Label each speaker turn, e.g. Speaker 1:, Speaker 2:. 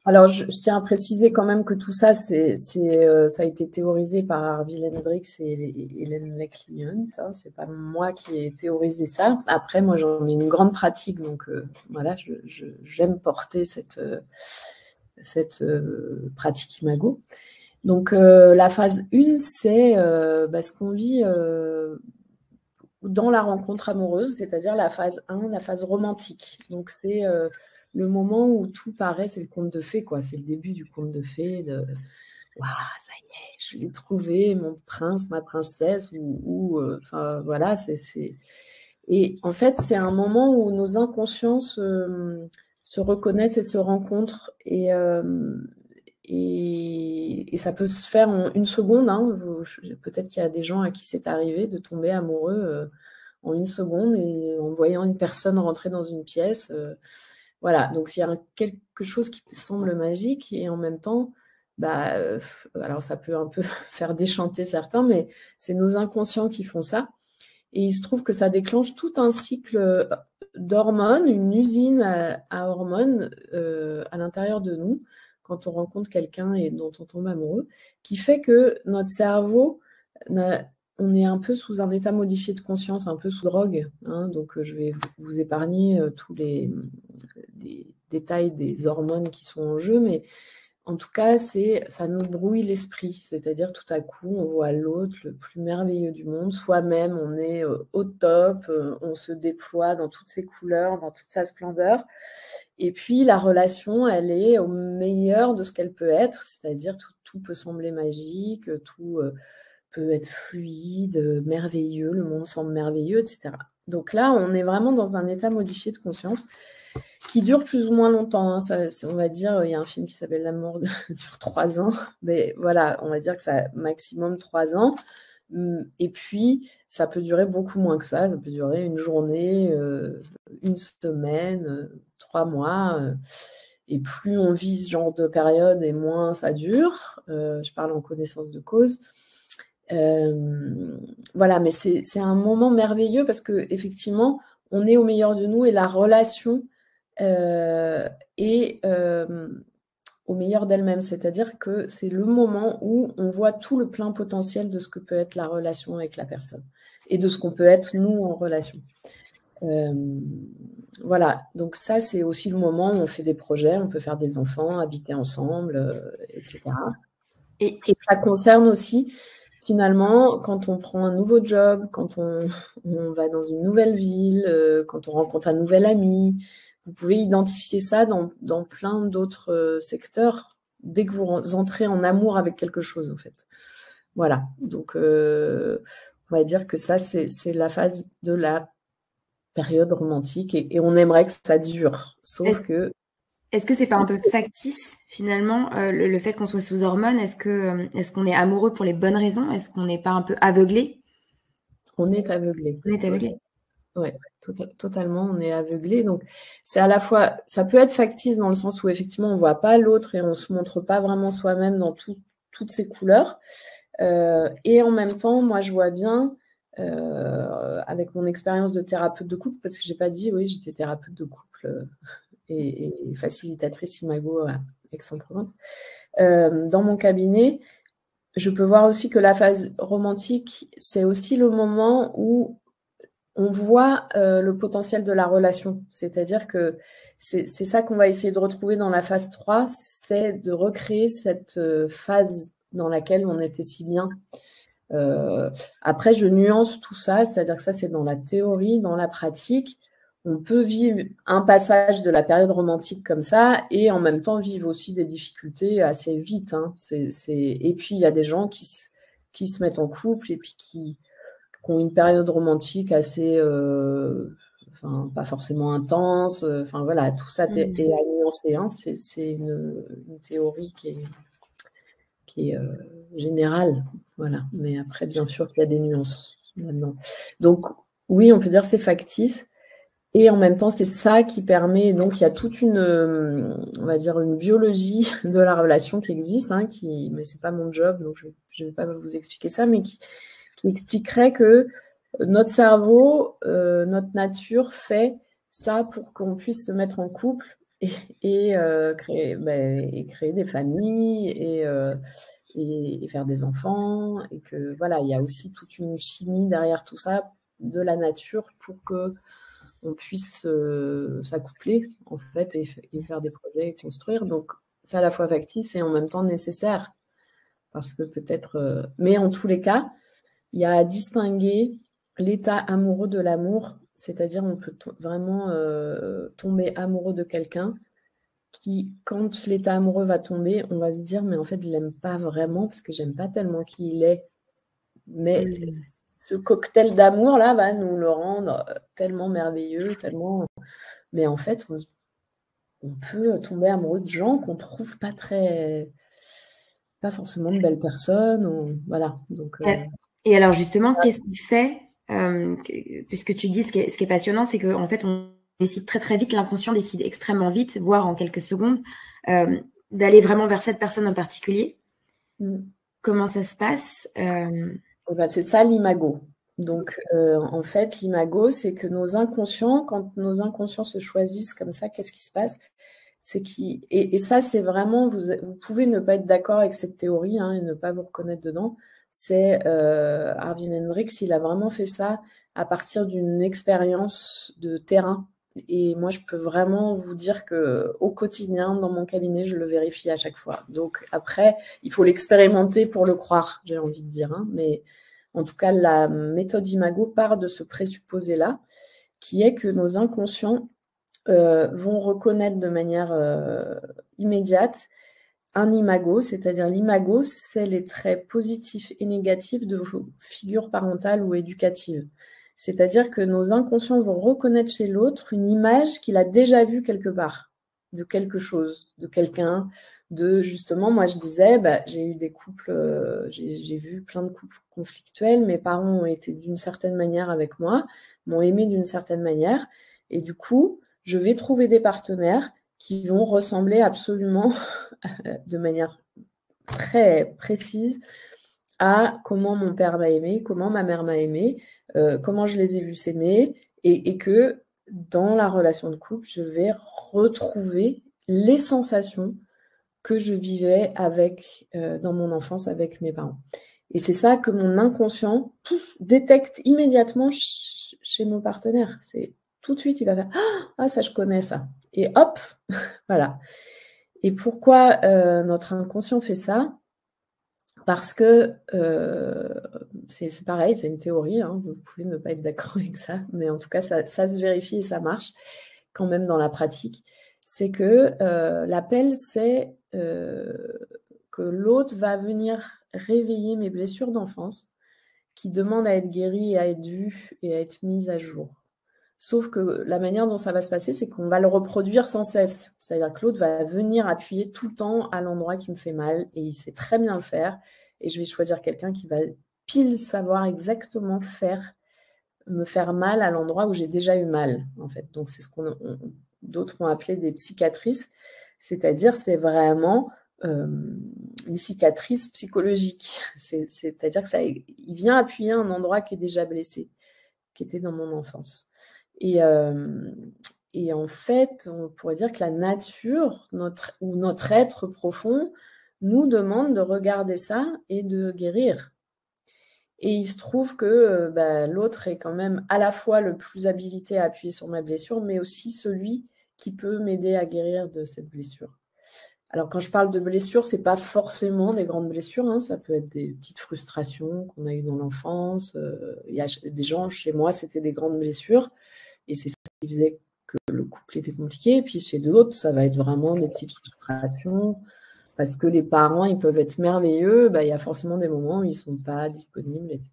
Speaker 1: Alors, je tiens à préciser quand même que tout ça, ça a été théorisé par Harvey Hendricks et Hélène Laclient. Hein, c'est pas moi qui ai théorisé ça. Après, moi, j'en ai une grande pratique, donc voilà, j'aime porter cette pratique imago. Donc, la phase 1, c'est ce qu'on vit dans la rencontre amoureuse, c'est-à-dire la phase 1, la phase romantique. Donc, c'est le moment où tout paraît, c'est le conte de fées, quoi. C'est le début du conte de fées. Waouh, ça y est, je l'ai trouvé, mon prince, ma princesse, enfin voilà, Et en fait, c'est un moment où nos inconscients se reconnaissent et se rencontrent. Et ça peut se faire en une seconde. Hein. Peut-être qu'il y a des gens à qui c'est arrivé de tomber amoureux en une seconde et en voyant une personne rentrer dans une pièce. Voilà, donc il y a quelque chose qui semble magique et en même temps, alors ça peut un peu faire déchanter certains, mais c'est nos inconscients qui font ça. Et il se trouve que ça déclenche tout un cycle d'hormones, une usine à hormones à l'intérieur de nous, quand on rencontre quelqu'un et dont on tombe amoureux, qui fait que notre cerveau, on est un peu sous un état modifié de conscience, un peu sous drogue. Hein, donc je vais vous épargner tous les détails des hormones qui sont en jeu, mais en tout cas, ça nous brouille l'esprit. C'est-à-dire, tout à coup, on voit l'autre, le plus merveilleux du monde. Soi-même, on est au top, on se déploie dans toutes ses couleurs, dans toute sa splendeur. Et puis, la relation, elle est au meilleur de ce qu'elle peut être. C'est-à-dire, tout peut sembler magique, tout peut être fluide, merveilleux, le monde semble merveilleux, etc. Donc là, on est vraiment dans un état modifié de conscience qui dure plus ou moins longtemps. Hein. On va dire, il y a un film qui s'appelle L'amour dure 3 ans. Mais voilà, on va dire que ça a maximum 3 ans. Et puis, ça peut durer beaucoup moins que ça. Ça peut durer une journée, une semaine, 3 mois. Et plus on vit ce genre de période, et moins ça dure. Je parle en connaissance de cause. Voilà, mais c'est un moment merveilleux parce qu'effectivement, on est au meilleur de nous et la relation est au meilleur d'elle-même. C'est-à-dire que c'est le moment où on voit tout le plein potentiel de ce que peut être la relation avec la personne et de ce qu'on peut être nous en relation. Voilà, donc ça, c'est aussi le moment où on fait des projets, on peut faire des enfants, habiter ensemble, etc. Et ça concerne aussi, finalement, quand on prend un nouveau job, quand on va dans une nouvelle ville, quand on rencontre un nouvel ami, vous pouvez identifier ça dans plein d'autres secteurs dès que vous entrez en amour avec quelque chose, en fait. Voilà, donc on va dire que ça, c'est la phase de la période romantique et on aimerait que ça dure, sauf que...
Speaker 2: Est-ce que c'est pas un peu factice, finalement, le fait qu'on soit sous hormones? Est-ce qu'on est amoureux pour les bonnes raisons? Est-ce qu'on n'est pas un peu aveuglé?
Speaker 1: On est aveuglé.
Speaker 2: On est aveuglé.
Speaker 1: Ouais, totalement, on est aveuglé. Donc, c'est à la fois, ça peut être factice dans le sens où effectivement, on voit pas l'autre et on se montre pas vraiment soi-même dans toutes ses couleurs. Et en même temps, moi, je vois bien, avec mon expérience de thérapeute de couple, parce que j'ai pas dit, oui, j'étais thérapeute de couple et facilitatrice imago à Aix-en-Provence. Dans mon cabinet, je peux voir aussi que la phase romantique, c'est aussi le moment où on voit le potentiel de la relation. C'est-à-dire que c'est ça qu'on va essayer de retrouver dans la phase 3, c'est de recréer cette phase dans laquelle on était si bien. Après, je nuance tout ça, c'est-à-dire que ça, c'est dans la théorie, dans la pratique. On peut vivre un passage de la période romantique comme ça et en même temps vivre aussi des difficultés assez vite. Hein. Et puis, il y a des gens qui se mettent en couple et puis qui ont une période romantique assez, pas forcément intense. Enfin, voilà, tout ça est à nuancer. Hein. C'est une théorie qui est générale. Voilà. Mais après, bien sûr qu'il y a des nuances là-dedans. Donc, oui, on peut dire que c'est factice. Et en même temps, c'est ça qui permet. Donc, il y a toute on va dire, une biologie de la relation qui existe, hein, mais c'est pas mon job, donc je vais pas vous expliquer ça, mais qui expliquerait que notre cerveau, notre nature fait ça pour qu'on puisse se mettre en couple créer des familles et faire des enfants. Et que voilà, il y a aussi toute une chimie derrière tout ça de la nature pour que on puisse s'accoupler en fait et faire des projets et construire. Donc c'est à la fois factice et en même temps nécessaire parce que peut-être. Mais en tous les cas, il y a à distinguer l'état amoureux de l'amour, c'est-à-dire on peut vraiment tomber amoureux de quelqu'un qui, quand l'état amoureux va tomber, on va se dire mais en fait je l'aime pas vraiment parce que j'aime pas tellement qui il est. Mais ce cocktail d'amour là va nous le rendre tellement merveilleux, tellement. Mais en fait, on peut tomber amoureux de gens qu'on trouve pas forcément de belles personnes. Voilà. Donc.
Speaker 2: Et alors justement, qu'est-ce qui fait, puisque tu dis ce qui est passionnant, c'est qu'en fait, on décide très très vite, l'inconscient décide extrêmement vite, voire en quelques secondes, d'aller vraiment vers cette personne en particulier. Comment ça se passe
Speaker 1: c'est ça l'imago. Donc, en fait, l'imago, c'est que quand nos inconscients se choisissent comme ça, qu'est-ce qui se passe? C'est et ça, c'est vraiment, vous pouvez ne pas être d'accord avec cette théorie et ne pas vous reconnaître dedans. C'est Arvin Hendrix, il a vraiment fait ça à partir d'une expérience de terrain. Et moi, je peux vraiment vous dire que au quotidien, dans mon cabinet, je le vérifie à chaque fois. Donc après, il faut l'expérimenter pour le croire, j'ai envie de dire. Mais en tout cas, la méthode Imago part de ce présupposé-là, qui est que nos inconscients vont reconnaître de manière immédiate un imago, c'est-à-dire l'imago, c'est les traits positifs et négatifs de vos figures parentales ou éducatives. C'est-à-dire que nos inconscients vont reconnaître chez l'autre une image qu'il a déjà vue quelque part, de quelque chose, de quelqu'un, justement, moi je disais, j'ai eu des couples, j'ai vu plein de couples conflictuels, mes parents ont été d'une certaine manière avec moi, m'ont aimé d'une certaine manière, et du coup, je vais trouver des partenaires qui vont ressembler absolument de manière très précise à comment mon père m'a aimé, comment ma mère m'a aimé, comment je les ai vus s'aimer, et que dans la relation de couple, je vais retrouver les sensations que je vivais dans mon enfance avec mes parents. Et c'est ça que mon inconscient détecte immédiatement chez mon partenaire. C'est tout de suite, il va faire « Ah, ça, je connais ça ». Et hop, voilà. Et pourquoi notre inconscient fait ça? Parce que c'est pareil, c'est une théorie, vous pouvez ne pas être d'accord avec ça, mais en tout cas, ça se vérifie et ça marche quand même dans la pratique. C'est que l'appel, c'est que l'autre va venir réveiller mes blessures d'enfance qui demandent à être guéries et à être vues et à être mises à jour. Sauf que la manière dont ça va se passer, c'est qu'on va le reproduire sans cesse. C'est-à-dire que l'autre va venir appuyer tout le temps à l'endroit qui me fait mal et il sait très bien le faire. Et je vais choisir quelqu'un qui va pile savoir exactement me faire mal à l'endroit où j'ai déjà eu mal, en fait. Donc, c'est ce d'autres ont appelé des psychiatrices. C'est-à-dire, c'est vraiment une cicatrice psychologique. C'est-à-dire que il vient appuyer un endroit qui est déjà blessé, qui était dans mon enfance. Et en fait, on pourrait dire que la nature, notre être profond, nous demande de regarder ça et de guérir. Et il se trouve que l'autre est quand même à la fois le plus habilité à appuyer sur ma blessure, mais aussi celui qui peut m'aider à guérir de cette blessure. Alors, quand je parle de blessures, c'est pas forcément des grandes blessures, ça peut être des petites frustrations qu'on a eues dans l'enfance. Il y a des gens, chez moi, c'était des grandes blessures, et c'est ça qui faisait que le couple était compliqué. Et puis chez d'autres, ça va être vraiment des petites frustrations, parce que les parents, ils peuvent être merveilleux, il y a forcément des moments où ils sont pas disponibles, etc.